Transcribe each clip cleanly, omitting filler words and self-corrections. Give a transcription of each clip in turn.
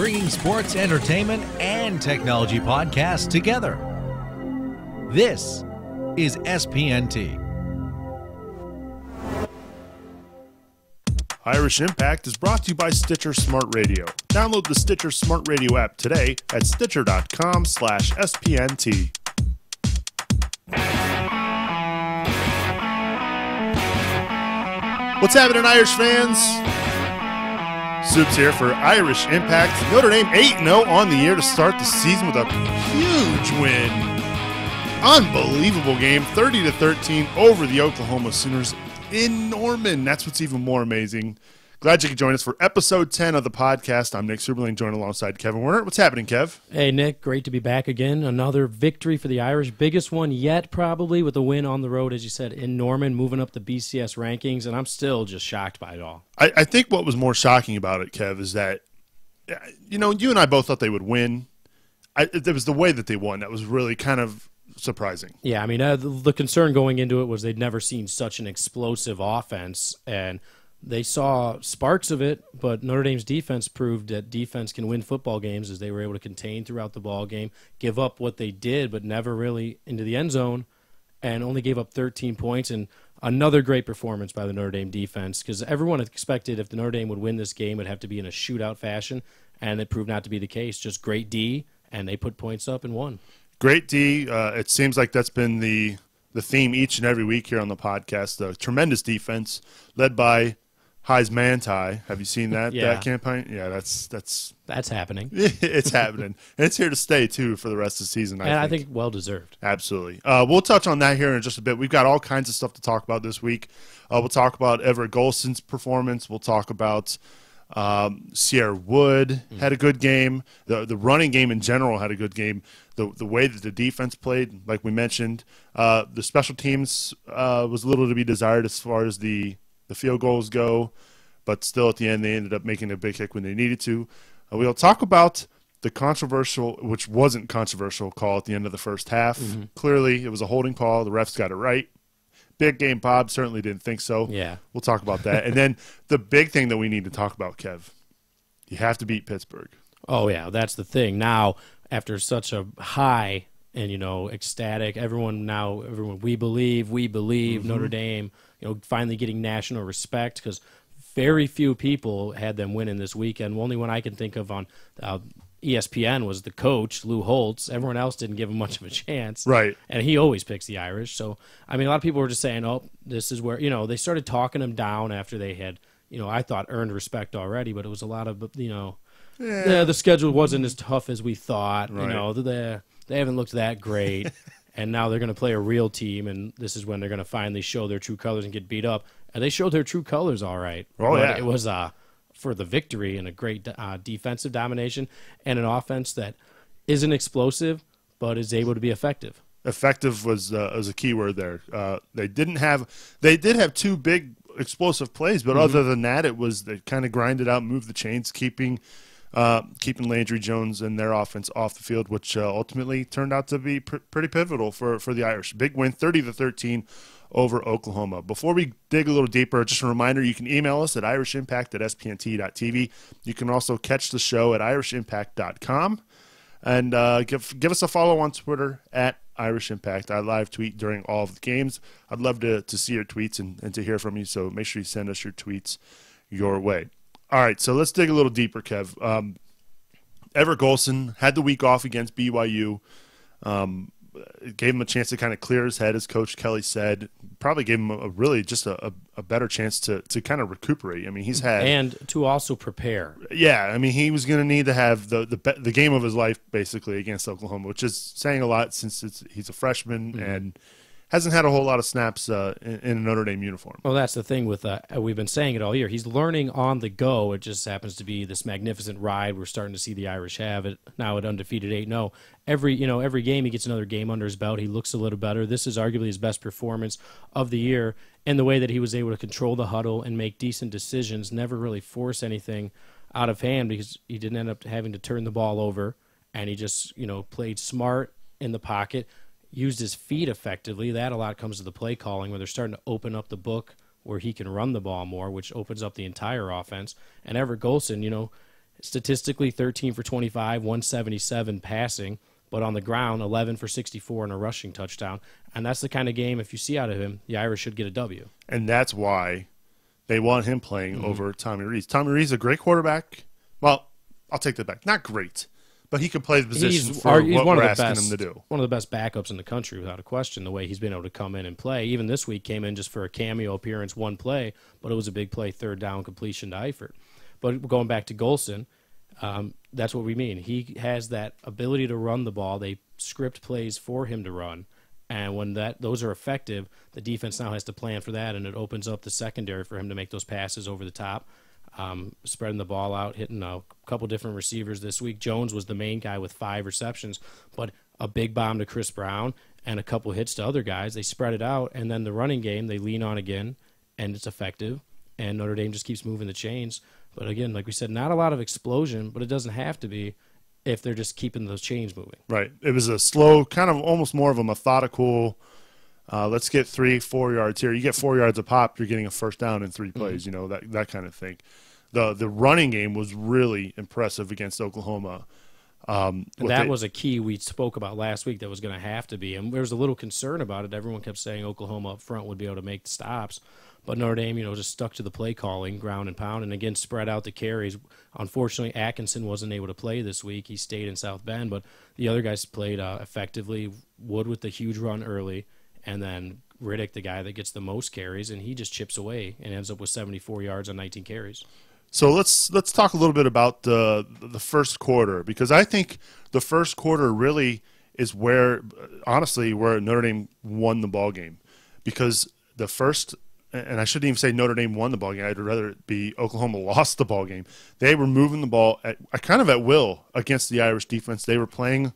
bringing sports, entertainment, and technology podcasts together. This is SPNT. Irish Impact is brought to you by Stitcher Smart Radio. Download the Stitcher Smart Radio app today at stitcher.com/SPNT. What's happening, Irish fans? Soups here for Irish Impact. Notre Dame 8-0 on the year to start the season with a huge win. Unbelievable game, 30-13 over the Oklahoma Sooners in Norman. That's what's even more amazing. Glad you could join us for episode 10 of the podcast. I'm Nick Superlane, joined alongside Kevin Werner. What's happening, Kev? Hey, Nick. Great to be back again. Another victory for the Irish. Biggest one yet, probably, with a win on the road, as you said, in Norman, moving up the BCS rankings, and I'm still just shocked by it all. I think what was more shocking about it, Kev, is that, you know, you and I both thought they would win. It was the way that they won that was really kind of surprising. Yeah, I mean, the concern going into it was they'd never seen such an explosive offense, and they saw sparks of it, but Notre Dame's defense proved that defense can win football games as they were able to contain throughout the ball game, give up what they did, but never really into the end zone, and only gave up 13 points. And another great performance by the Notre Dame defense, because everyone expected if the Notre Dame would win this game, it'd have to be in a shootout fashion, and it proved not to be the case. Just great D, and they put points up and won. Great D. It seems like that's been the theme each and every week here on the podcast. Tremendous defense led by Heis Manti. Have you seen that that campaign? Yeah, that's happening. It's happening. And it's here to stay, too, for the rest of the season, I think well-deserved. Absolutely. We'll touch on that here in just a bit. We've got all kinds of stuff to talk about this week. We'll talk about Everett Golson's performance. We'll talk about Sierra Wood had a good game. The running game in general had a good game. The way that the defense played, like we mentioned. The special teams was a little to be desired as far as the field goals go, but still at the end they ended up making a big kick when they needed to. We'll talk about the controversial, which wasn't controversial, call at the end of the first half. Clearly, it was a holding call. The refs got it right. Big game Bob certainly didn't think so. Yeah. We'll talk about that. And then the big thing that we need to talk about, Kev, you have to beat Pittsburgh. Oh, yeah, that's the thing. Now, after such a high and, ecstatic, everyone, we believe Notre Dame, finally getting national respect, because very few people had them winning this weekend. The only one I can think of on ESPN was the coach, Lou Holtz. Everyone else didn't give him much of a chance. Right. And he always picks the Irish. So, I mean, a lot of people were just saying, oh, this is where, they started talking him down after they had, I thought earned respect already, but it was a lot of, the schedule wasn't as tough as we thought. Right. They haven't looked that great. And now they're going to play a real team, and this is when they're going to finally show their true colors and get beat up. And they showed their true colors all right. Oh, yeah. It was for the victory and a great defensive domination and an offense that isn't explosive but is able to be effective. Effective was a key word there. They did have two big explosive plays, but other than that, it was they kind of grinded out, moved the chains, keeping Landry Jones and their offense off the field, which ultimately turned out to be pretty pivotal for the Irish. Big win, 30-13 over Oklahoma. Before we dig a little deeper, just a reminder, you can email us at irishimpact@spnt.tv. You can also catch the show at irishimpact.com. And give us a follow on Twitter at Irish Impact. I live tweet during all of the games. I'd love to see your tweets and to hear from you, so make sure you send us your tweets your way. All right, so let's dig a little deeper, Kev. Everett Golson had the week off against BYU. It gave him a chance to kind of clear his head, as Coach Kelly said. Probably gave him a better chance to kind of recuperate. I mean, he's had, and to also prepare. Yeah, I mean, he was going to need to have the game of his life basically against Oklahoma, which is saying a lot since he's a freshman and hasn't had a whole lot of snaps in a Notre Dame uniform. Well, that's the thing with we've been saying it all year. He's learning on the go. It just happens to be this magnificent ride we're starting to see the Irish have. It now at undefeated 8-0. Every game he gets another game under his belt. He looks a little better. This is arguably his best performance of the year, and the way that he was able to control the huddle and make decent decisions, never really force anything out of hand because he didn't end up having to turn the ball over, and he just played smart in the pocket. Used his feet effectively. That a lot comes to the play calling, where they're starting to open up the book where he can run the ball more, which opens up the entire offense. And Everett Golson, Statistically, 13 for 25, 177 passing, but on the ground, 11 for 64 and a rushing touchdown. And that's the kind of game, if you see out of him, the Irish should get a W. And that's why they want him playing over Tommy Rees. Tommy Rees is a great quarterback. Well, I'll take that back. Not great, but he can play the position for what we're asking him to do. One of the best backups in the country, without a question, the way he's been able to come in and play. Even this week came in just for a cameo appearance, one play, but it was a big play, third down completion to Eifert. But going back to Golson, that's what we mean. He has that ability to run the ball. They script plays for him to run. And when those are effective, the defense now has to plan for that, and it opens up the secondary for him to make those passes over the top, spreading the ball out, hitting a couple different receivers this week. Jones was the main guy with 5 receptions, but a big bomb to Chris Brown and a couple hits to other guys. They spread it out, and then the running game they lean on again, and it's effective, and Notre Dame just keeps moving the chains. But again, like we said, not a lot of explosion, but it doesn't have to be if they're just keeping those chains moving. Right. It was a slow, kind of almost more of a methodical, let's get 3-4 yards here. You get 4 yards a pop, you're getting a first down in 3 plays, that kind of thing. The running game was really impressive against Oklahoma. And that was a key we spoke about last week that was going to have to be. And there was a little concern about it. Everyone kept saying Oklahoma up front would be able to make the stops. But Notre Dame, just stuck to the play calling, ground and pound, and again spread out the carries. Unfortunately, Atkinson wasn't able to play this week. He stayed in South Bend, but the other guys played effectively. Wood with the huge run early, and then Riddick, the guy that gets the most carries, and he just chips away and ends up with 74 yards on 19 carries. So let's talk a little bit about the first quarter, because I think the first quarter really is where Notre Dame won the ball game, because the first. And I shouldn't even say Notre Dame won the ball game. I'd rather it be Oklahoma lost the ball game. They were moving the ball kind of at will against the Irish defense. They were playing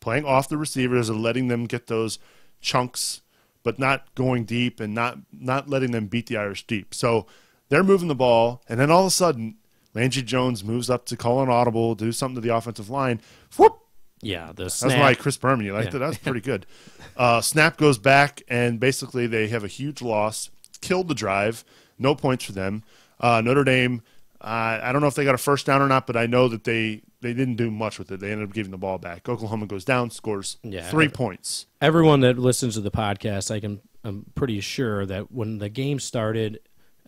off the receivers and letting them get those chunks, but not going deep and not letting them beat the Irish deep. So they're moving the ball, and then all of a sudden, Landry Jones moves up to call an audible, do something to the offensive line. Whoop! Yeah, the snap. That's why Chris Berman, you liked it? That's pretty good. Snap goes back, and basically they have a huge loss. Killed the drive. No points for them. Notre Dame, I don't know if they got a first down or not, but I know that they didn't do much with it. They ended up giving the ball back. Oklahoma goes down, scores 3 points. Everyone that listens to the podcast, I'm pretty sure that when the game started,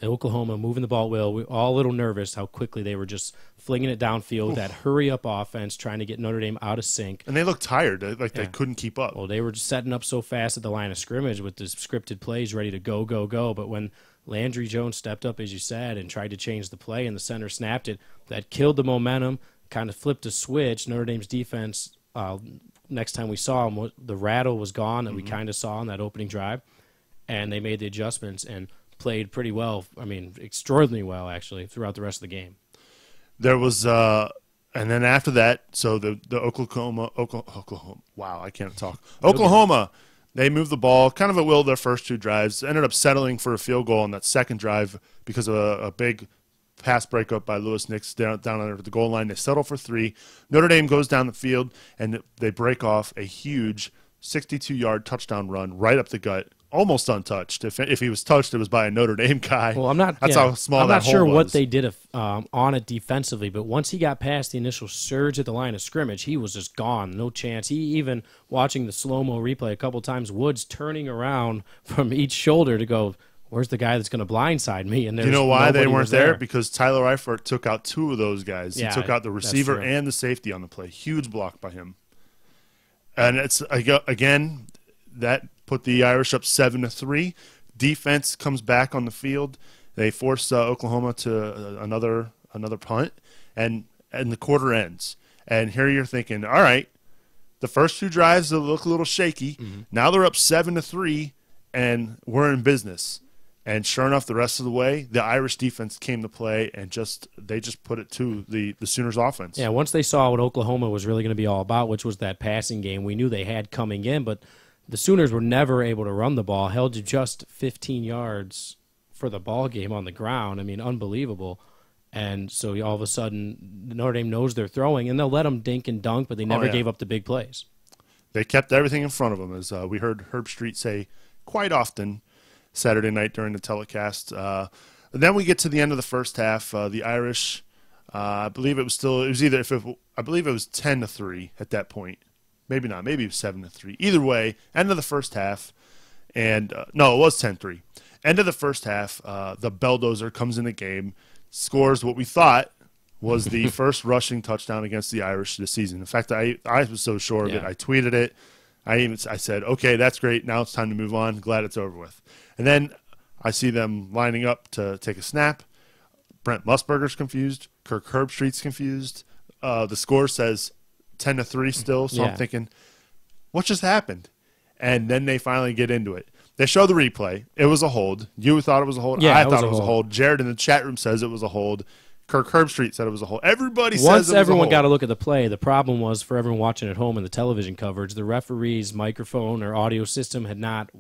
Oklahoma moving the ball well, we were all a little nervous how quickly they were just flinging it downfield, that hurry-up offense, trying to get Notre Dame out of sync. And they looked tired, they couldn't keep up. Well, they were just setting up so fast at the line of scrimmage with the scripted plays ready to go, go, go. But when Landry Jones stepped up, as you said, and tried to change the play and the center snapped it, that killed the momentum, kind of flipped a switch. Notre Dame's defense, next time we saw them, the rattle was gone that we kind of saw on that opening drive, and they made the adjustments and played pretty well. Extraordinarily well, actually, throughout the rest of the game. There was, and then after that, so the Oklahoma. Wow, I can't talk. Oklahoma, they moved the ball kind of at will their first 2 drives. Ended up settling for a field goal on that second drive because of a big pass breakup by Lewis Nix down under the goal line. They settle for 3. Notre Dame goes down the field, and they break off a huge 62-yard touchdown run right up the gut. Almost untouched. If he was touched, it was by a Notre Dame guy. Well, I'm not. That's how small. I'm that not hole sure was. what they did on it defensively, but once he got past the initial surge at the line of scrimmage, he was just gone. No chance. He even watching the slow-mo replay a couple times. Woods turning around from each shoulder to go, "Where's the guy that's going to blindside me?" And you know why they weren't there? Because Tyler Eifert took out 2 of those guys. He took out the receiver and the safety on the play. Huge block by him. And it's again that put the Irish up 7-3. Defense comes back on the field. They force Oklahoma to another punt, and the quarter ends. And here you're thinking, all right, the first 2 drives look a little shaky. Mm-hmm. Now they're up 7-3, and we're in business. And sure enough, the rest of the way, the Irish defense came to play, and they just put it to the Sooners offense. Yeah, once they saw what Oklahoma was really going to be all about, which was that passing game, we knew they had coming in, but the Sooners were never able to run the ball, held to just 15 yards for the ball game on the ground. Unbelievable. And so all of a sudden, Notre Dame knows they're throwing, and they'll let them dink and dunk, but they never gave up the big plays. They kept everything in front of them, as we heard Herb Street say quite often Saturday night during the telecast. Then we get to the end of the first half. The Irish I believe it was still. It was either I believe it was 10-3 at that point. Maybe not. Maybe it was 7-3. Either way, end of the first half, and no, it was 10-3. End of the first half, the Belldozer comes in the game, scores what we thought was the first rushing touchdown against the Irish this season. In fact, I was so sure of it. I tweeted it. I said, okay, that's great. Now it's time to move on. Glad it's over with. And then I see them lining up to take a snap. Brent Musburger's confused. Kirk Herbstreit's confused. The score says 10-3 still. So I'm thinking, what just happened? And then they finally get into it. They show the replay. It was a hold. You thought it was a hold. Yeah, I thought it was a hold. Jared in the chat room says it was a hold. Kirk Herbstreit said it was a hold. Everybody says it was a hold. Once everyone got to look at the play, the problem was for everyone watching at home in the television coverage, the referee's microphone or audio system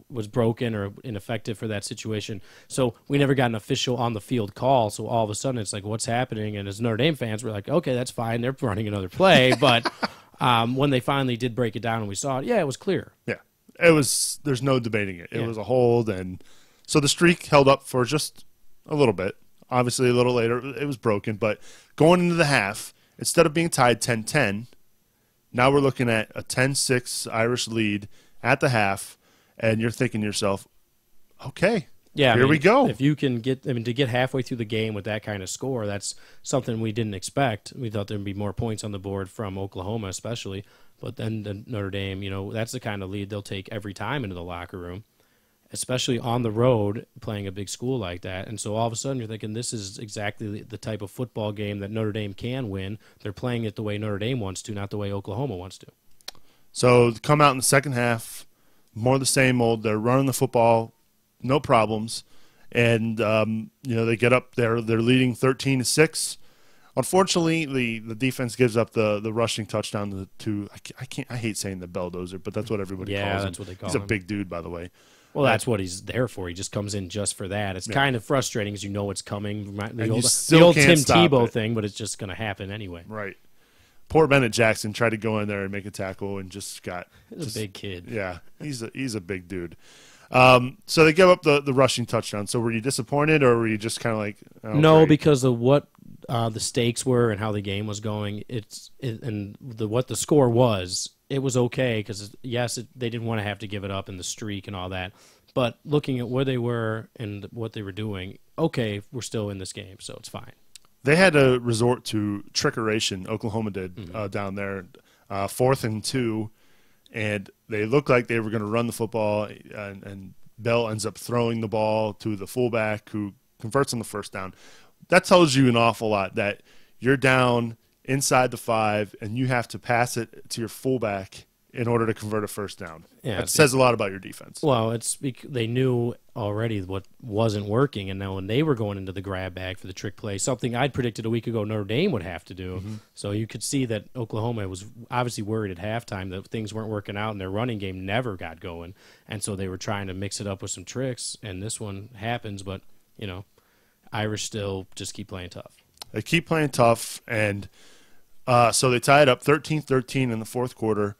was broken or ineffective for that situation. So we never got an official on the field call. So all of a sudden it's like, what's happening? And as Notre Dame fans, we're like, okay, that's fine. They're running another play. But when they finally did break it down and we saw it, it was clear. Yeah, it was. There's no debating it. It was a hold, and so the streak held up for just a little bit. Obviously, a little later, it was broken. But going into the half, instead of being tied 10-10, now we're looking at a 10-6 Irish lead at the half, and you're thinking to yourself, okay, here we go. If you can to get halfway through the game with that kind of score, that's something we didn't expect. We thought there'd be more points on the board from Oklahoma especially. But then the Notre Dame, that's the kind of lead they'll take every time into the locker room, especially on the road playing a big school like that. And so all of a sudden you're thinking this is exactly the type of football game that Notre Dame can win. They're playing it the way Notre Dame wants to, not the way Oklahoma wants to. So come out in the second half, more the same old. They're running the football, no problems. And, they get up there. They're leading 13-6. Unfortunately, the defense gives up the rushing touchdown to I hate saying the Belldozer, but that's what everybody calls him. Yeah, that's what they call him. He's a big dude, by the way. Well, that's what he's there for. He just comes in just for that. It's kind of frustrating because you know it's coming. The old Tim Tebow thing, but it's just going to happen anyway. Right. Poor Bennett Jackson tried to go in there and make a tackle and just got. He's a big kid. Yeah, he's a big dude. So they give up the rushing touchdown. So were you disappointed, or were you just kind of like? Oh, no, great. because of what the stakes were and how the game was going. What the score was. It was okay because, yes, they didn't want to have to give it up in the streak and all that. But looking at where they were and what they were doing, okay, we're still in this game, so it's fine. They had to resort to trickeration, Oklahoma did, down there, 4th and 2, and they looked like they were going to run the football, and Bell ends up throwing the ball to the fullback who converts on the first down. That tells you an awful lot that you're down inside the 5, and you have to pass it to your fullback in order to convert a first down. Yeah, that says a lot about your defense. Well, they knew already what wasn't working, and now when they were going into the grab bag for the trick play, something I'd predicted a week ago Notre Dame would have to do. Mm-hmm. So you could see that Oklahoma was obviously worried at halftime that things weren't working out, and their running game never got going, and so they were trying to mix it up with some tricks, and this one happens, but, Irish still just keep playing tough. They keep playing tough, and so they tie it up 13-13 in the fourth quarter.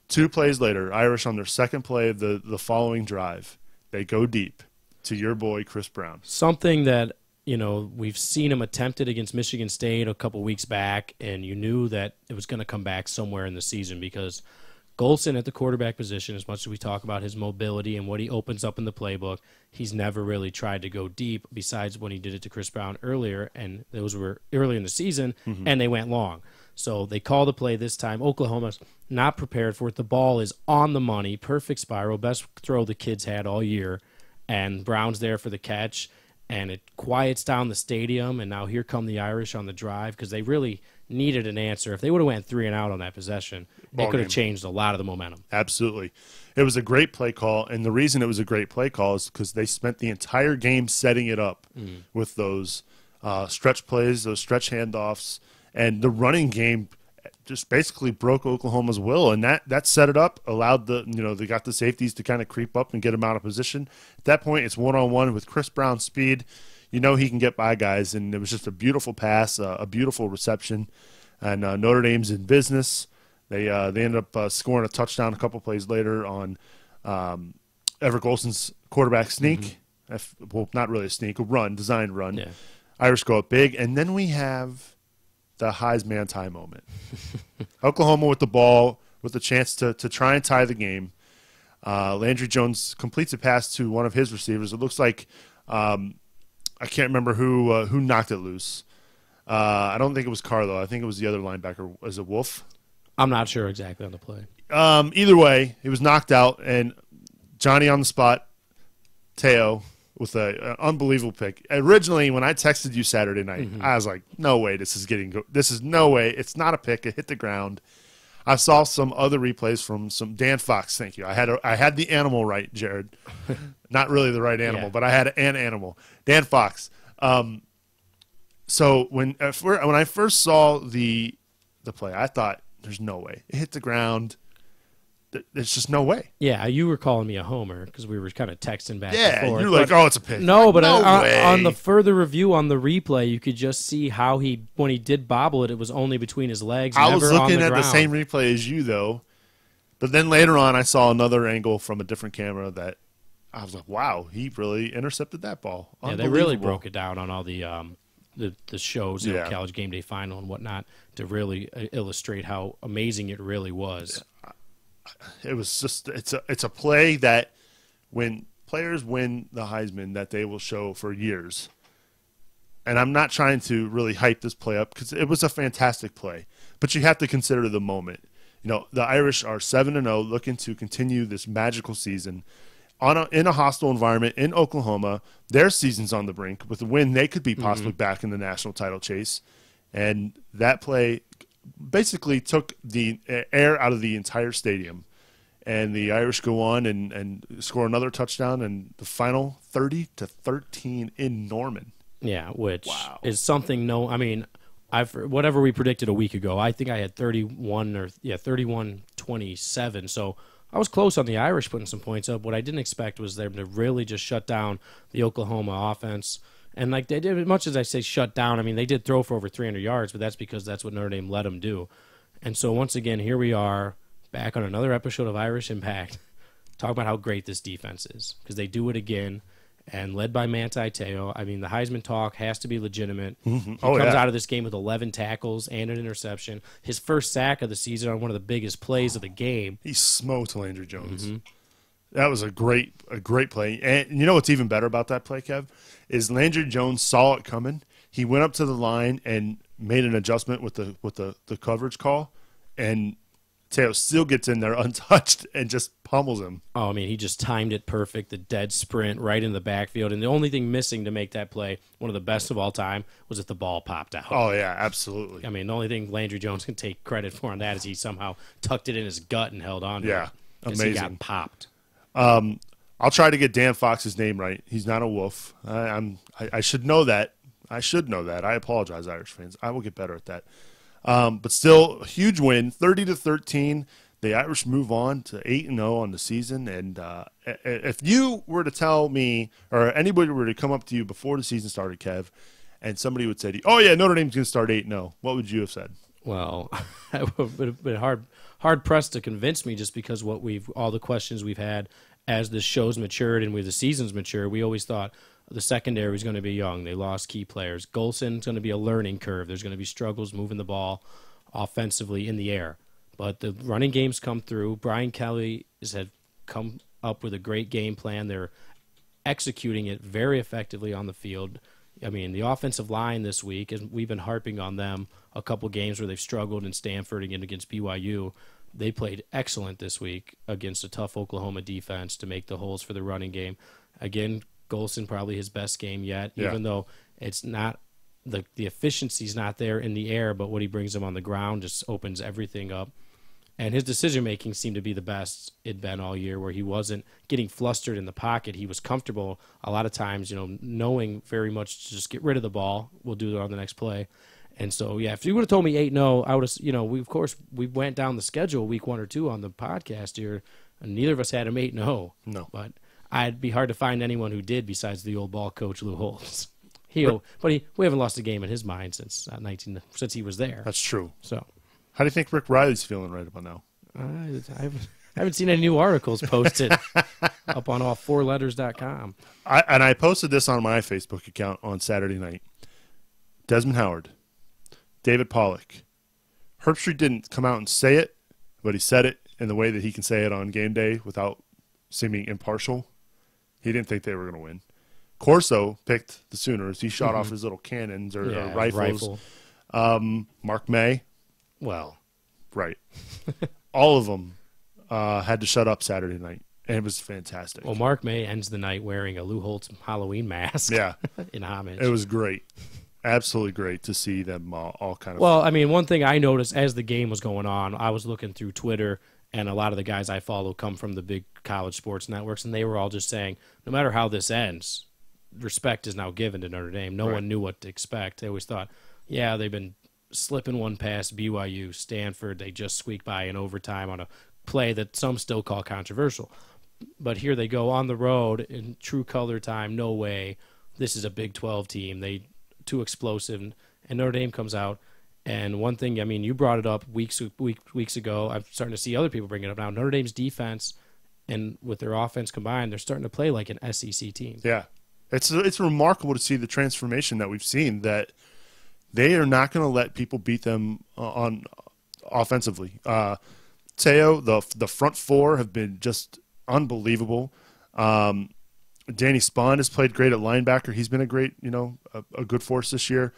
2 plays later, Irish on their second play of the following drive, they go deep to your boy Chris Brown. Something that, we've seen him attempted against Michigan State a couple weeks back, and you knew that it was going to come back somewhere in the season because Golson at the quarterback position, as much as we talk about his mobility and what he opens up in the playbook, he's never really tried to go deep besides when he did it to Chris Brown earlier, and those were early in the season, and they went long. So they call the play this time. Oklahoma's not prepared for it. The ball is on the money, perfect spiral, best throw the kids had all year, and Brown's there for the catch, and it quiets down the stadium, and now here come the Irish on the drive because they really needed an answer. If they would have went 3 and out on that possession, it could have changed a lot of the momentum. Absolutely. It was a great play call, and the reason it was a great play call is because they spent the entire game setting it up with those stretch plays, those stretch handoffs, and the running game just basically broke Oklahoma's will, and that set it up, allowed they got the safeties to kind of creep up and get them out of position. At that point, it's one-on-one with Chris Brown's speed. He can get by guys, and it was just a beautiful pass, a beautiful reception, and Notre Dame's in business. They ended up scoring a touchdown a couple plays later on Everett Golson's quarterback sneak. Well, not really a sneak, a run, designed run. Yeah. Irish go up big, and then we have the Heisman tie moment. Oklahoma with the ball, with the chance to try and tie the game. Landry Jones completes a pass to one of his receivers. It looks like I can't remember who knocked it loose. I don't think it was Carlo. I think it was the other linebacker. Was it Wolf? I'm not sure exactly on the play. Either way, he was knocked out, and Johnny on the spot, Teo, with an unbelievable pick. Originally, when I texted you Saturday night, I was like, no way, this is no way. It's not a pick. It hit the ground. I saw some other replays from some Dan Fox. Thank you. I had the animal right, Jared. Not really the right animal, but I had an animal. Dan Fox. So when I first saw the play, I thought, there's no way. It hit the ground. There's just no way. Yeah, you were calling me a homer because we were kind of texting back and Yeah, forth. you're like, oh, it's a pick. No, but No way. on the further review on the replay, you could just see how when he did bobble it, it was only between his legs. I was never on looking the at the ground. same replay as you, though. But then later on, I saw another angle from a different camera that I was like, wow, he really intercepted that ball. Yeah, they really broke it down on all the shows, Yeah. College Game Day Final and whatnot, to really illustrate how amazing it really was. It was just it's a play that when players win the Heisman that they will show for years. And I'm not trying to really hype this play up because it was a fantastic play, but you have to consider the moment. You know, the Irish are 7-0, looking to continue this magical season in a hostile environment in Oklahoma. Their season's on the brink. With a win, they could be possibly back in the national title chase. And that play basically took the air out of the entire stadium. And the Irish go on and score another touchdown in the final 30-13 in Norman. Yeah, which is something whatever we predicted a week ago, I think I had 31-27. So I was close on the Irish putting some points up. What I didn't expect was them to really just shut down the Oklahoma offense. And like they did, as much as I say shut down, I mean, they did throw for over 300 yards, but that's because that's what Notre Dame let them do. And so once again, here we are back on another episode of Irish Impact, talking about how great this defense is, because they do it again, and led by Manti Te'o. I mean, the Heisman talk has to be legitimate. He comes out of this game with 11 tackles and an interception. His first sack of the season on one of the biggest plays of the game. He smoked Landry Jones. That was a great play. And you know what's even better about that play, Kev, is Landry Jones saw it coming. He went up to the line and made an adjustment with the coverage call, and Teo still gets in there untouched and just pummels him. Oh, I mean, he just timed it perfect, the dead sprint right in the backfield. And the only thing missing to make that play one of the best of all time was if the ball popped out. Oh, yeah, absolutely. I mean, the only thing Landry Jones can take credit for on that is he somehow tucked it in his gut and held on to it. Amazing. He got popped. I'll try to get Dan Fox's name right. He's not a wolf. I should know that. I apologize, Irish fans. I will get better at that. But still, a huge win, 30-13. The Irish move on to 8-0 on the season. And if you were to tell me, or anybody were to come up to you before the season started, Kev, and somebody would say to you, "Oh yeah, Notre Dame's going to start 8-0," what would you have said? Well, it would have been hard pressed to convince me, just because all the questions we've had as the show's matured and the season's matured. We always thought the secondary was going to be young. They lost key players. Golson's going to be a learning curve. There's going to be struggles moving the ball offensively in the air. But the running games come through. Brian Kelly has come up with a great game plan. They're executing it very effectively on the field. I mean, the offensive line this week, and we've been harping on them a couple games where they've struggled in Stanford and against BYU. They played excellent this week against a tough Oklahoma defense to make the holes for the running game. Again, Golson probably his best game yet, even though it's not the efficiency's not there in the air, but what he brings them on the ground just opens everything up. And his decision-making seemed to be the best it'd been all year, where he wasn't getting flustered in the pocket. He was comfortable a lot of times, knowing very much to just get rid of the ball. We'll do it on the next play. And so, yeah, if you would have told me 8-0, I would have, we went down the schedule week 1 or 2 on the podcast here, and neither of us had him 8-0. No. But I'd be hard to find anyone who did besides the old ball coach, Lou Holtz. We haven't lost a game in his mind since he was there. That's true. So, how do you think Rick Riley's feeling right about now? I haven't seen any new articles posted up on all4letters.com. I posted this on my Facebook account on Saturday night. Desmond Howard, David Pollock. Herbstreit didn't come out and say it, but he said it in the way that he can say it on game day without seeming impartial. He didn't think they were going to win. Corso picked the Sooners. He shot off his little cannons or rifles. Mark May. Well, right. All of them had to shut up Saturday night, and it was fantastic. Well, Mark May ends the night wearing a Lou Holtz Halloween mask. Yeah. In homage. It was great. Absolutely great to see them all kind of. Well, I mean, one thing I noticed as the game was going on, I was looking through Twitter, and a lot of the guys I follow come from the big college sports networks, and they were all just saying, no matter how this ends, respect is now given to Notre Dame. No one knew what to expect. They always thought, yeah, they've been slipping one past BYU, Stanford. They just squeaked by in overtime on a play that some still call controversial. But here they go on the road in true color time. No way. This is a Big 12 team. They too explosive, and Notre Dame comes out. And one thing, I mean, you brought it up weeks ago. I'm starting to see other people bring it up now. Notre Dame's defense and with their offense combined, they're starting to play like an SEC team. Yeah, it's remarkable to see the transformation that we've seen. That they are not going to let people beat them on offensively. Teo, the front four have been just unbelievable. Danny Spahn has played great at linebacker. He's been a great, a good force this year.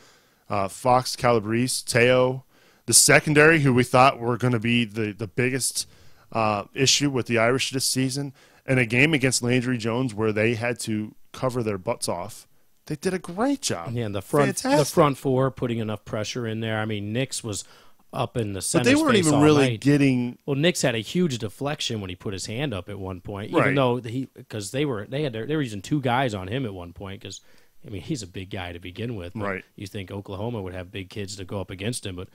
Fox, Calabrese, Teo, the secondary, who we thought were going to be the biggest issue with the Irish this season, and a game against Landry Jones where they had to cover their butts off. They did a great job. Yeah, and the front four putting enough pressure in there. I mean, Nix was up in the center. But they weren't even really getting. Well, Nix had a huge deflection when he put his hand up at one point, even though because they were using two guys on him at one point because. I mean, he's a big guy to begin with. Right. You think Oklahoma would have big kids to go up against him, but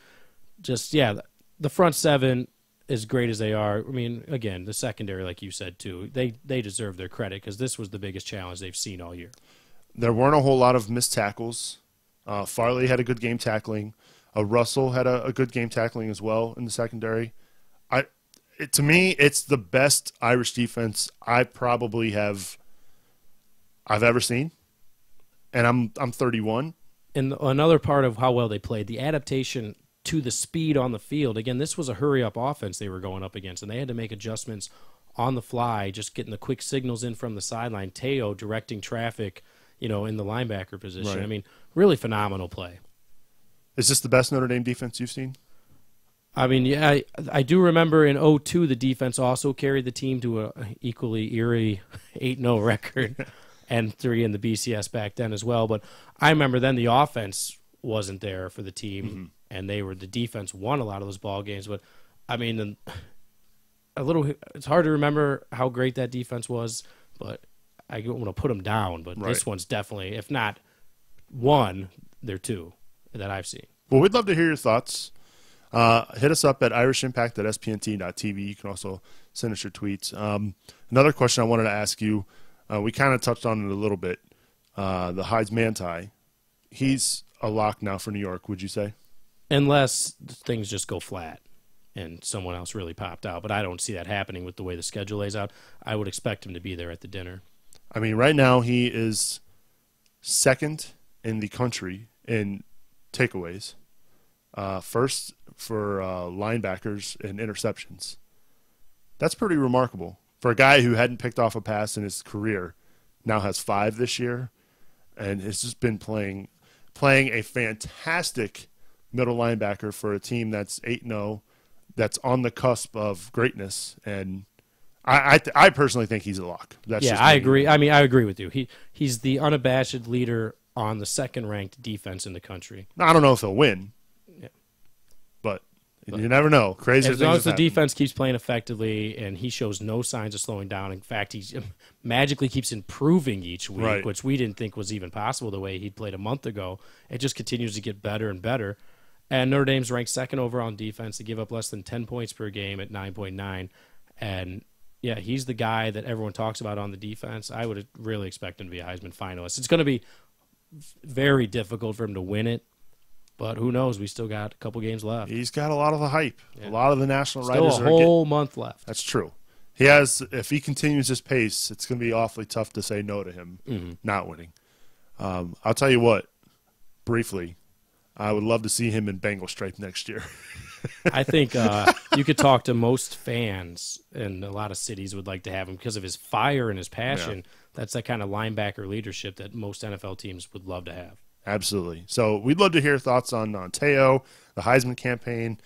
just, the front seven, as great as they are, I mean, again, the secondary, like you said, too, they deserve their credit because this was the biggest challenge they've seen all year. There weren't a whole lot of missed tackles. Farley had a good game tackling. Russell had a good game tackling as well in the secondary. To me, it's the best Irish defense I've ever seen. And I'm 31. And another part of how well they played, the adaptation to the speed on the field. Again, this was a hurry-up offense they were going up against, and they had to make adjustments on the fly, just getting the quick signals in from the sideline. Teo directing traffic, in the linebacker position. Right. I mean, really phenomenal play. Is this the best Notre Dame defense you've seen? I mean, yeah, I do remember in 2002 the defense also carried the team to a equally eerie 8-0 record. And 3 in the BCS back then as well. But I remember then the offense wasn't there for the team, and the defense won a lot of those ball games. But I mean, it's hard to remember how great that defense was. But I don't want to put them down. But this one's definitely, if not one, they're two that I've seen. Well, we'd love to hear your thoughts. Hit us up at irishimpact@spnt.tv. You can also send us your tweets. Another question I wanted to ask you. We kind of touched on it a little bit. The Hides Manti, he's a lock now for New York, would you say? Unless things just go flat and someone else really popped out. But I don't see that happening with the way the schedule lays out. I would expect him to be there at the dinner. I mean, right now he is second in the country in takeaways. First for linebackers and interceptions. That's pretty remarkable. For a guy who hadn't picked off a pass in his career, now has 5 this year, and has just been playing a fantastic middle linebacker for a team that's 8-0, that's on the cusp of greatness. And I personally think he's a lock. I agree. I mean, I agree with you. He's the unabashed leader on the second-ranked defense in the country. I don't know if he'll win, but you never know. Crazy. As long as the defense keeps playing effectively and he shows no signs of slowing down. In fact, he magically keeps improving each week, which we didn't think was even possible the way he played a month ago. It just continues to get better and better. And Notre Dame's ranked second overall on defense. They give up less than 10 points per game at 9.9. And, he's the guy that everyone talks about on the defense. I would really expect him to be a Heisman finalist. It's going to be very difficult for him to win it. But who knows? We still got a couple games left. He's got a lot of the hype. Yeah. A lot of the national still writers a whole month left. That's true. He has. If he continues his pace, it's going to be awfully tough to say no to him not winning. I'll tell you what. Briefly, I would love to see him in Bengal stripe next year. I think you could talk to most fans, and a lot of cities would like to have him because of his fire and his passion. Yeah. That's the kind of linebacker leadership that most NFL teams would love to have. Absolutely. So we'd love to hear thoughts on Teo, the Heisman campaign,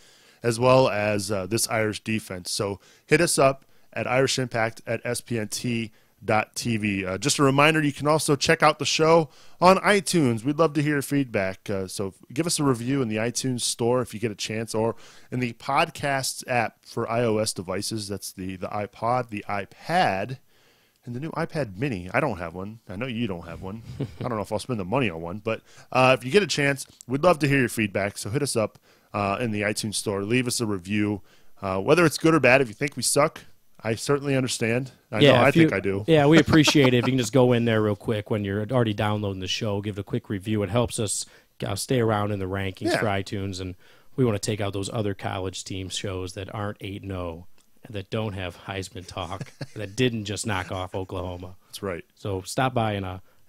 as well as this Irish defense. So hit us up at irishimpact@spnt.tv. Just a reminder, you can also check out the show on iTunes. We'd love to hear your feedback. So give us a review in the iTunes store if you get a chance, or in the podcasts app for iOS devices. That's the iPod, the iPad, and the new iPad mini. I don't have one. I know you don't have one. I don't know if I'll spend the money on one. But if you get a chance, we'd love to hear your feedback. So hit us up in the iTunes store. Leave us a review. Whether it's good or bad, if you think we suck, I certainly understand. I think I do. Yeah, we appreciate it. If you can just go in there real quick when you're already downloading the show, give it a quick review. It helps us stay around in the rankings for iTunes. And we want to take out those other college team shows that aren't 8-0. That don't have Heisman talk, that didn't just knock off Oklahoma. That's right. So stop by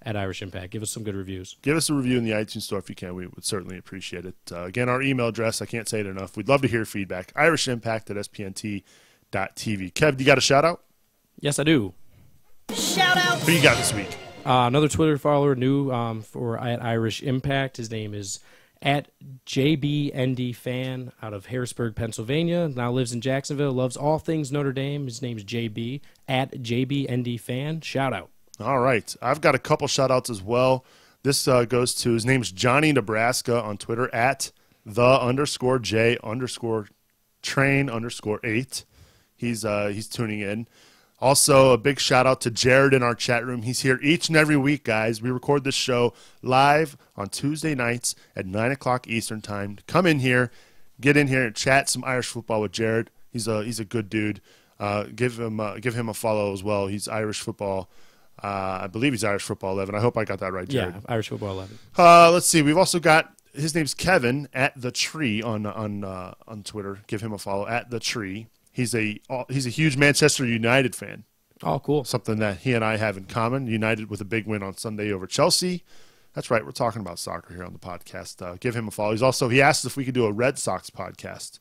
at Irish Impact. Give us some good reviews. Give us a review in the iTunes store if you can. We would certainly appreciate it. Again, our email address, I can't say it enough. We'd love to hear feedback. irishimpact@spnt.tv. Kev, you got a shout-out? Yes, I do. Shout out. Who you got this week? Another Twitter follower new for at Irish Impact. His name is at JBNDFan out of Harrisburg, Pennsylvania. Now lives in Jacksonville. Loves all things Notre Dame. His name's JB at JBNDFan. Shout out. All right. I've got a couple shout-outs as well. This goes to, his name's Johnny Nebraska on Twitter at _J_train_8. He's tuning in. Also, a big shout-out to Jared in our chat room. He's here each and every week, guys. We record this show live on Tuesday nights at 9 o'clock Eastern Time. Come in here, get in here, and chat some Irish football with Jared. He's a good dude. Give him a follow as well. He's Irish football. I believe he's Irish Football 11. I hope I got that right, Jared. Yeah, Irish Football 11. Let's see. We've also got, his name's Kevin at The Tree on Twitter. Give him a follow at The Tree. He's a huge Manchester United fan. Oh, cool. Something that he and I have in common. United with a big win on Sunday over Chelsea. That's right. We're talking about soccer here on the podcast. Give him a follow. He asked if we could do a Red Sox podcast.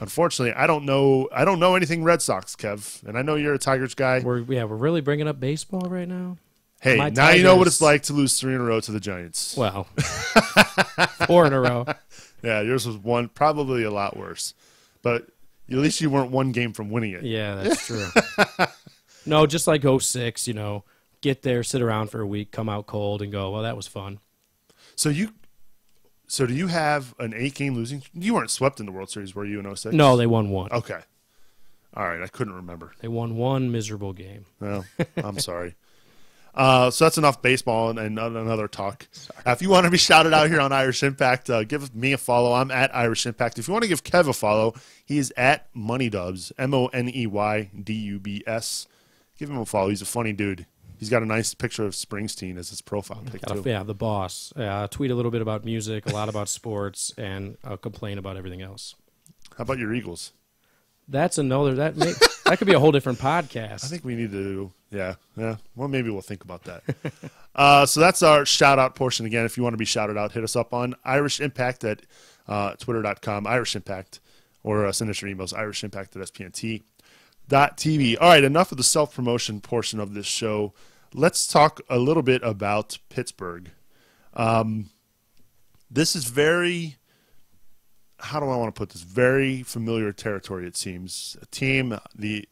Unfortunately, I don't know anything Red Sox, Kev, and I know you're a Tigers guy. We're really bringing up baseball right now. Hey, My now you know what Tigers- it's like to lose 3 in a row to the Giants. Well, 4 in a row. Yeah, yours was one, probably a lot worse, but at least you weren't one game from winning it. Yeah, that's true. No, just like 06, get there, sit around for a week, come out cold, and go, well, that was fun. So do you have an 8-game losing? You weren't swept in the World Series, were you, in 06? No, they won one. Okay. All right, I couldn't remember. They won one miserable game. Well, I'm sorry. So that's enough baseball and another talk. If you want to be shouted out here on Irish Impact, give me a follow. I'm at Irish Impact. If you want to give Kev a follow, he's at Moneydubs, MONEYDUBS. Give him a follow. He's a funny dude. He's got a nice picture of Springsteen as his profile pic, too. Yeah, the boss. Tweet a little bit about music, a lot about sports, and complain about everything else. How about your Eagles? That's another that could be a whole different podcast. I think we need to, yeah. Well, maybe we'll think about that. So that's our shout-out portion. Again, if you want to be shouted out, hit us up on Irish Impact at twitter.com, Irish Impact, or send us your emails, irishimpact@spnt.tv. All right, enough of the self-promotion portion of this show. Let's talk a little bit about Pittsburgh. This is very, how do I want to put this? Very familiar territory, it seems. A team, we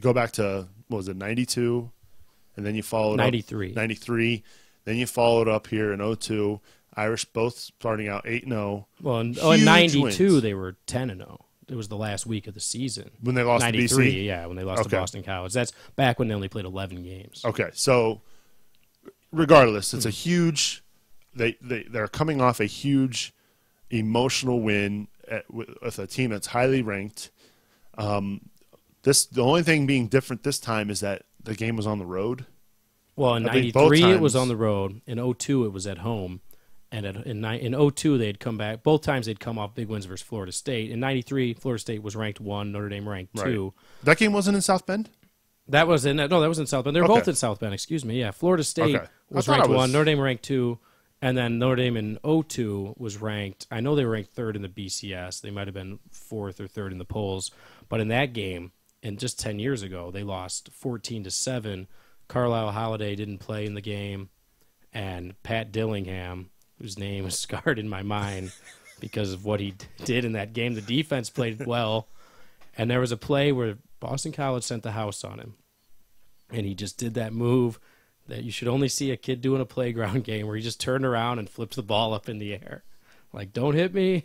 go back to, what was it, 92? And then you followed 93. up 93. Then you followed up here in 02. Irish both starting out 8-0. Well, in Huge 92, wins. they were 10-0. It was the last week of the season. When they lost to 93, BC? yeah, when they lost Okay. to Boston College. That's back when they only played 11 games. Okay, so regardless, it's a huge. They're coming off a huge emotional win with a team that's highly ranked. The only thing being different this time is that the game was on the road. Well, in I think both 93, it was times- on the road. In 02, it was at home. And in 02, they'd come back. Both times they'd come off big wins versus Florida State. In 93, Florida State was ranked 1, Notre Dame ranked 2. Right. That game wasn't in South Bend? That was in South Bend. They were Okay. both in South Bend, excuse me. Yeah, Florida State Okay. I was thought ranked I was- 1, Notre Dame ranked 2. And then Notre Dame in 02 was ranked. I know they were ranked third in the BCS. They might have been fourth or third in the polls. But in that game, and just 10 years ago, they lost 14-7. Carlisle Holiday didn't play in the game, and Pat Dillingham, whose name is scarred in my mind because of what he did in that game. The defense played well, and there was a play where Boston College sent the house on him, and he just did that move that you should only see a kid do in a playground game where he just turned around and flipped the ball up in the air. Like, don't hit me.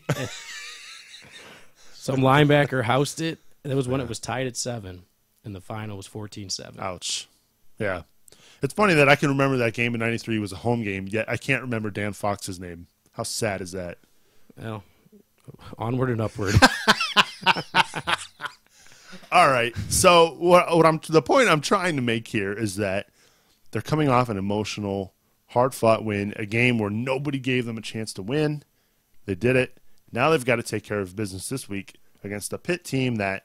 Some linebacker housed it. And that was when it was tied at 7, and the final was 14-7. Ouch. Yeah. It's funny that I can remember that game in 93 was a home game, yet I can't remember Dan Fox's name. How sad is that? Well, onward and upward. All right. So the point I'm trying to make here is that they're coming off an emotional, hard-fought win, a game where nobody gave them a chance to win. They did it. Now they've got to take care of business this week against a Pitt team that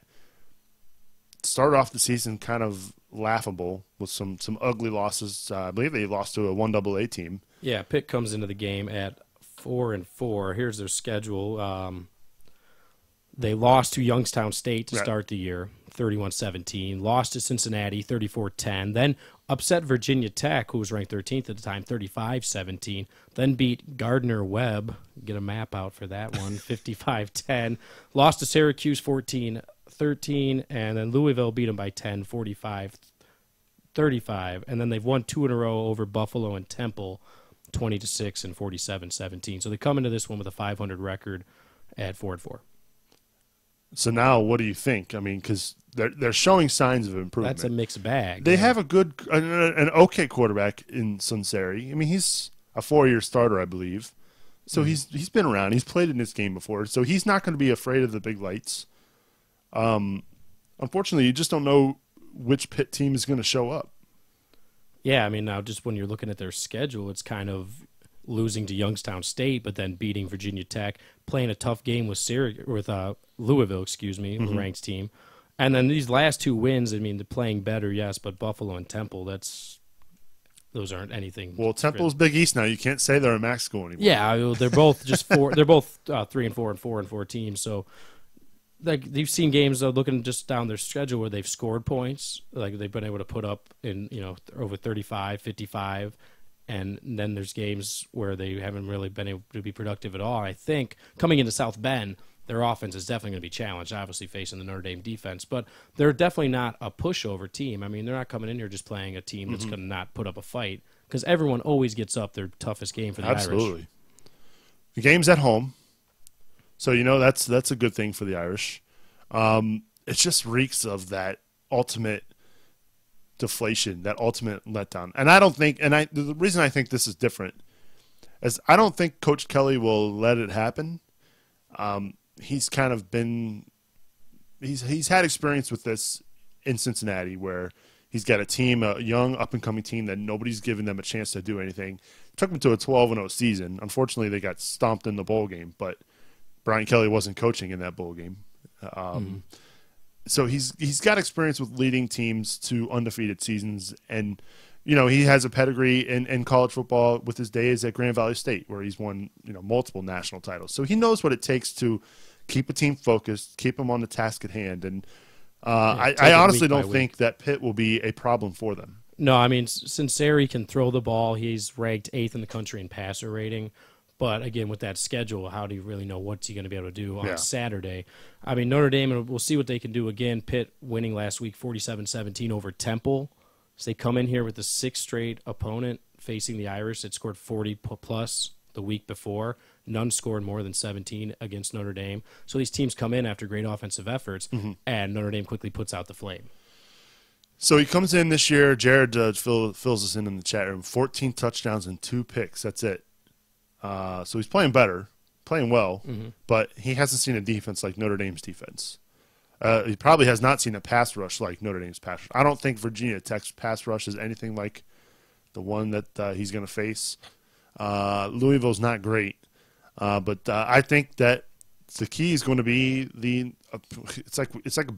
started off the season kind of laughable with some ugly losses. I believe they lost to a 1AA team. Yeah, Pitt comes into the game at 4-4. Here's their schedule. They lost to Youngstown State to start the year, 31-17. Lost to Cincinnati, 34-10. Then upset Virginia Tech, who was ranked 13th at the time, 35-17. Then beat Gardner-Webb. Get a map out for that one, 55-10. Lost to Syracuse, 14-13. And then Louisville beat them by 10, 45-35. And then they've won 2 in a row over Buffalo and Temple, 20-6 and 47-17. So they come into this one with a 500 record at 4-4. So now, what do you think? I mean, because they're showing signs of improvement. That's a mixed bag. They have a good, an okay quarterback in Sunseri. I mean, he's a 4-year starter, I believe. So he's been around. He's played in this game before. So he's not going to be afraid of the big lights. Unfortunately, you just don't know which Pitt team is going to show up. Yeah, I mean, now just when you're looking at their schedule, it's kind of losing to Youngstown State, but then beating Virginia Tech, playing a tough game with Louisville, the ranked team. And then these last 2 wins, I mean, they're playing better, yes, but Buffalo and Temple, those aren't anything. Well, Temple's Big East now. You can't say they're a MAC school anymore. Yeah, they're both just 4. They're both 3-4 and 4-4 teams. So, like, you've seen games looking just down their schedule where they've scored points, like they've been able to put up in over 35, 55. And then there's games where they haven't really been able to be productive at all. I think coming into South Bend, their offense is definitely going to be challenged, obviously facing the Notre Dame defense. But they're definitely not a pushover team. I mean, they're not coming in here just playing a team that's going to not put up a fight, because everyone always gets up their toughest game for the Irish. Absolutely. The game's at home, so that's a good thing for the Irish. It just reeks of that ultimate deflation, that ultimate letdown. And I don't think, the reason I think this is different is I don't think Coach Kelly will let it happen. He's kind of been, he's had experience with this in Cincinnati, where he's got a team, a young up-and-coming team that nobody's given them a chance to do anything. Took them to a 12-0 season. Unfortunately, they got stomped in the bowl game, but Brian Kelly wasn't coaching in that bowl game. So he's got experience with leading teams to undefeated seasons, and he has a pedigree in college football with his days at Grand Valley State, where he's won multiple national titles. So he knows what it takes to keep a team focused, keep them on the task at hand. And I honestly don't think that Pitt will be a problem for them. No, I mean, Cincinnati can throw the ball. He's ranked 8th in the country in passer rating. But, again, with that schedule, how do you really know what's he going to be able to do on Saturday? I mean, Notre Dame, we'll see what they can do again. Pitt winning last week 47-17 over Temple. So they come in here with the 6th straight opponent facing the Irish that scored 40-plus the week before. None scored more than 17 against Notre Dame. So these teams come in after great offensive efforts, and Notre Dame quickly puts out the flame. So he comes in this year. Jared fills us in the chat room. 14 touchdowns and 2 picks. That's it. So he's playing better, playing well, but he hasn't seen a defense like Notre Dame's defense. He probably has not seen a pass rush like Notre Dame's pass rush. I don't think Virginia Tech's pass rush is anything like the one that he's going to face. Louisville's not great, but I think that the key is going to be it's like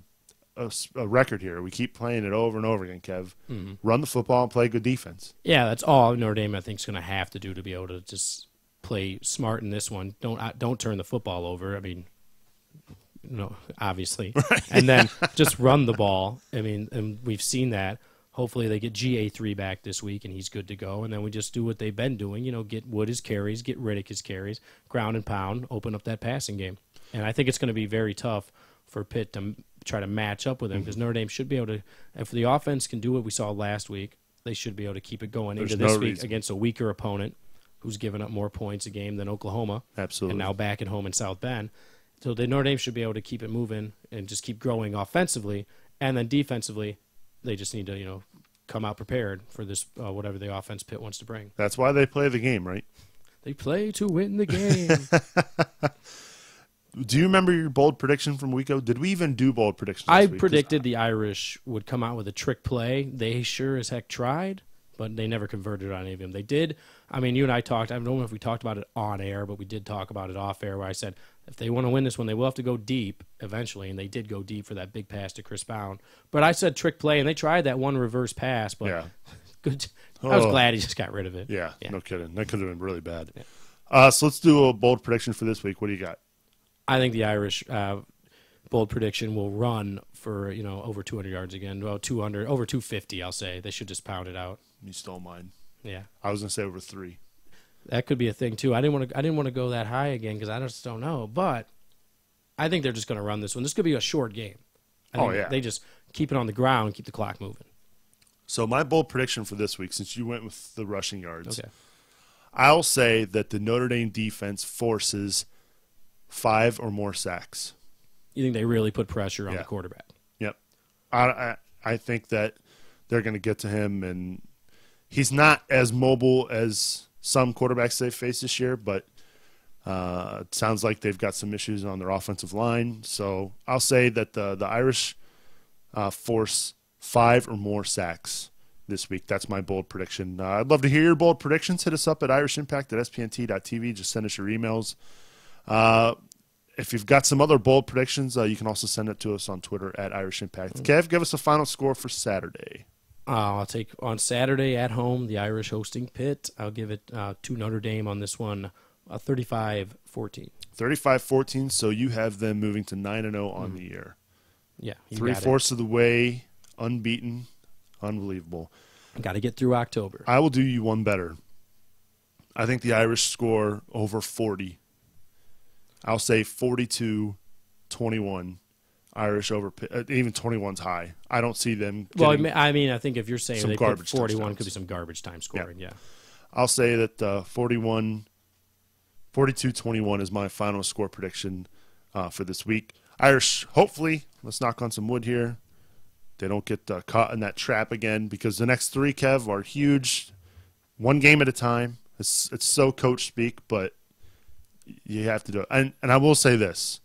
a record here. We keep playing it over and over again, Kev. Run the football and play good defense. Yeah, that's all Notre Dame, I think, is going to have to do to be able to just play smart in this one. Don't turn the football over. I mean, no, obviously, and then just run the ball. I mean, and we've seen that. Hopefully, they get GA3 back this week, and he's good to go. And then we just do what they've been doing. Get Wood his carries, get Riddick his carries, ground and pound, open up that passing game. And I think it's going to be very tough for Pitt to try to match up with him because Notre Dame should be able to. If the offense can do what we saw last week, they should be able to keep it going into this week against a weaker opponent who's given up more points a game than Oklahoma. Absolutely. And now back at home in South Bend. So the Notre Dame should be able to keep it moving and just keep growing offensively. And then defensively, they just need to, come out prepared for this, whatever the offense Pitt wants to bring. That's why they play the game, right? They play to win the game. Do you remember your bold prediction from week ago? Did we even do bold predictions this I week? predicted the Irish would come out with a trick play. They sure as heck tried, but they never converted on any of them. They did. I mean, you and I talked. I don't know if we talked about it on air, but we did talk about it off air where I said if they want to win this one, they will have to go deep eventually, and they did go deep for that big pass to Chris Bound. But I said trick play, and they tried that one reverse pass, but Yeah. good. I was glad he just got rid of it. Yeah, no kidding. That could have been really bad. Yeah. So let's do a bold prediction for this week. What do you got? I think the Irish bold prediction will run for over 200 yards again. Well, 200 over 250. I'll say they should just pound it out. You stole mine. Yeah, I was gonna say over 3. that could be a thing too. I didn't want to go that high again because I just don't know. But I think they're just going to run this one. This could be a short game. I think they just keep it on the ground, keep the clock moving. So my bold prediction for this week, since you went with the rushing yards, Okay. I'll say that the Notre Dame defense forces 5 or more sacks. You think they really put pressure on Yeah. the quarterback? Yep. I think that they're going to get to him, and he's not as mobile as some quarterbacks they've faced this year, but it sounds like they've got some issues on their offensive line. So I'll say that the Irish force 5 or more sacks this week. That's my bold prediction. I'd love to hear your bold predictions. Hit us up at irishimpact@spnt.tv. Just send us your emails. If you've got some other bold predictions, you can also send it to us on Twitter at Irish Impact. Kev, give us a final score for Saturday. I'll take on Saturday at home, the Irish hosting Pitt. I'll give it to Notre Dame on this one, 35-14. 35-14, so you have them moving to 9-0 on the year. Yeah, you 3/4 of the way, unbeaten, unbelievable. got to get through October. I will do you one better. I think the Irish score over 40. I'll say 42-21. Irish over even 21's high. I don't see them. Well, I mean, I think if you're saying some they put garbage 41, touchdowns. could be some garbage time scoring. Yeah. I'll say that 42-21 is my final score prediction for this week. Irish, hopefully, let's knock on some wood here. They don't get caught in that trap again because the next 3, Kev, are huge. One game at a time. It's so coach speak, but you have to do it. And I will say this.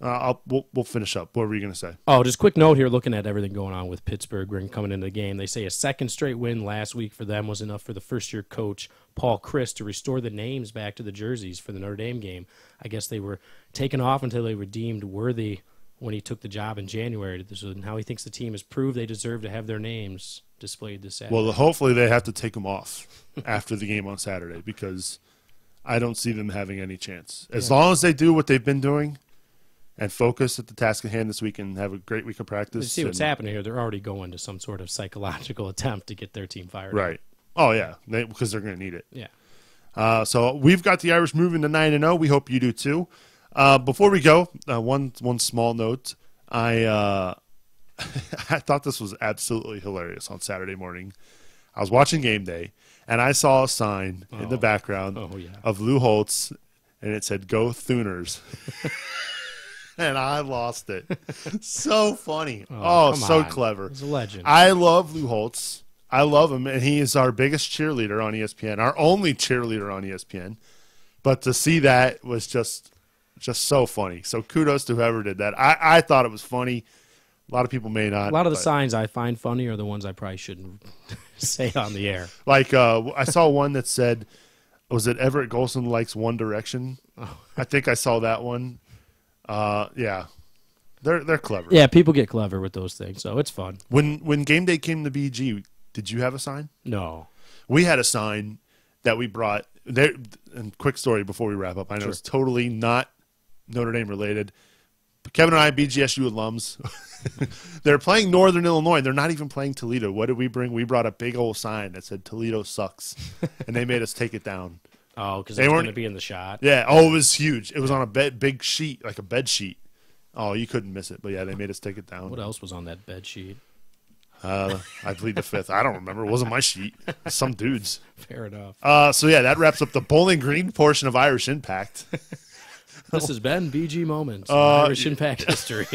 We'll finish up. What were you going to say? Oh, just quick note here, looking at everything going on with Pittsburgh coming into the game. They say a second straight win last week for them was enough for the first-year coach, Paul Chryst, to restore the names back to the jerseys for the Notre Dame game. I guess they were taken off until they were deemed worthy when he took the job in January. So now he thinks the team has proved they deserve to have their names displayed this Saturday. Well, hopefully they have to take them off after the game on Saturday because I don't see them having any chance. As long as they do what they've been doing and focus at the task at hand this week and have a great week of practice. You see what's happening here. They're already going to some sort of psychological attempt to get their team fired. Right. Oh, yeah, because they're going to need it. Yeah. So we've got the Irish moving to 9-0. We hope you do too. Before we go, one small note. I thought this was absolutely hilarious on Saturday morning. I was watching Game Day, and I saw a sign in the background of Lou Holtz, and it said, "Go Thuners." And I lost it. So funny. Oh, so clever. He's a legend. I love Lou Holtz. I love him, and he is our biggest cheerleader on ESPN, our only cheerleader on ESPN. But to see that was just so funny. So kudos to whoever did that. I thought it was funny. A lot of people may not. A lot of the signs I find funny are the ones I probably shouldn't say on the air. Like I saw one that said, was it Everett Golson likes One Direction? Oh. I think I saw that one. Yeah. They're clever. Yeah, people get clever with those things, so it's fun. When Game Day came to BG, did you have a sign? No. We had a sign that we brought. there. And quick story before we wrap up. I know it's totally not Notre Dame related. But Kevin and I, BGSU alums, they're playing Northern Illinois. They're not even playing Toledo. What did we bring? We brought a big old sign that said Toledo sucks, and they made us take it down. Oh, because they weren't going to be in the shot. Yeah. Oh, it was huge. It was on a big sheet, like a bed sheet. Oh, you couldn't miss it. But yeah, they made us take it down. What else was on that bed sheet? I plead the fifth. I don't remember. It wasn't my sheet. Some dudes. Fair enough. So yeah, that wraps up the Bowling Green portion of Irish Impact. This has been BG Moments, Irish Impact history.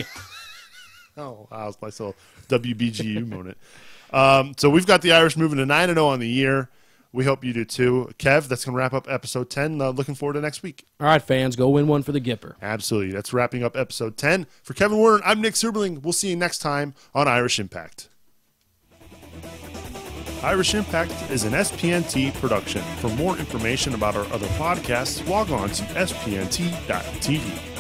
Oh, wow, it's nice little WBGU moment. So we've got the Irish moving to 9-0 on the year. We hope you do too. Kev, that's going to wrap up episode 10. Looking forward to next week. All right, fans, go win one for the Gipper. Absolutely. That's wrapping up episode 10. For Kevin Werner, I'm Nick Suberling. We'll see you next time on Irish Impact. Irish Impact is an SPNT production. For more information about our other podcasts, log on to spnt.tv.